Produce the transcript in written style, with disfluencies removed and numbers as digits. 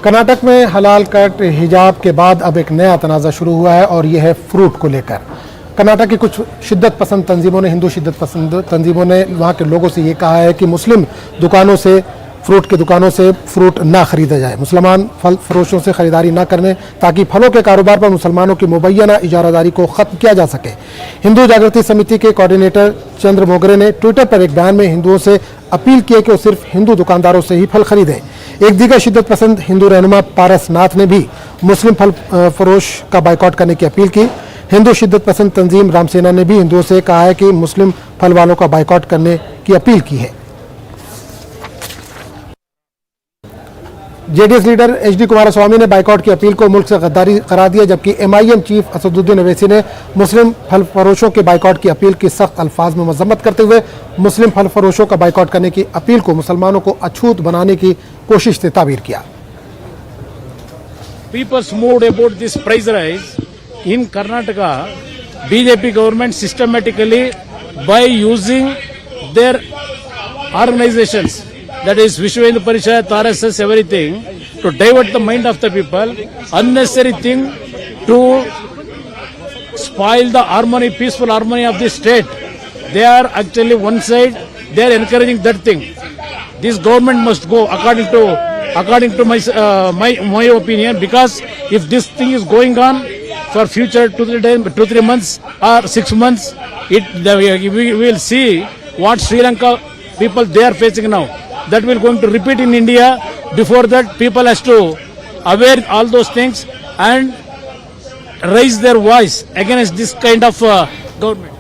कर्नाटक में हलाल कट हिजाब के बाद अब एक नया तनाज़ा शुरू हुआ है और यह है फ्रूट को लेकर। कर्नाटक की कुछ शिद्दत पसंद तंजीमों ने, हिंदू शिद्दत पसंद तंजीमों ने वहाँ के लोगों से ये कहा है कि मुस्लिम दुकानों से, फ्रूट की दुकानों से फ्रूट ना खरीदा जाए, मुसलमान फल फरोशों से ख़रीदारी ना करने, ताकि फलों के कारोबार पर मुसलमानों की मुबैना इजारादारी को ख़त्म किया जा सके। हिंदू जागृति समिति के कोऑर्डिनेटर चंद्र मोगरे ने ट्विटर पर एक बयान में हिंदुओं से अपील की है कि वो सिर्फ हिंदू दुकानदारों से ही फल खरीदें। एक दीगर शिद्दत पसंद हिंदू रहनुमा पारस नाथ ने भी मुस्लिम फल फरोश का बाइकआउट करने की अपील की। हिंदू शिद्दत पसंद तंजीम रामसेना ने भी हिंदुओं से कहा है कि मुस्लिम फल वालों का बाइकआउट करने की अपील की है। जेडीएस लीडर एचडी कुमारस्वामी ने बाइकआउट की अपील को मुल्क से गद्दारी करार दिया, जबकि एमआईएम चीफ असदुद्दीन ओवैसी ने मुस्लिम फल फरोशों के बाइकआउट की अपील की सख्त अल्फाज में मजम्मत करते हुए मुस्लिम फल फरोशों का बाइकआउट करने की अपील को मुसलमानों को अछूत बनाने की कोशिश से ताबीर किया। People's mood about this price rise in Karnataka, BJP government systematically by using their organizations, that is Vishwa Hindu Parishad, RSS, everything, to divert the mind of the people, unnecessary thing to spoil the harmony, peaceful harmony of the state. They are actually one side, they are encouraging that thing. This government must go according to my opinion, because if this thing is going on for future 2-3 months or 6 months, we will see what Sri Lanka people they are facing now. That will going to repeat in India. Before that, people has to aware all those things and raise their voice against this kind of government.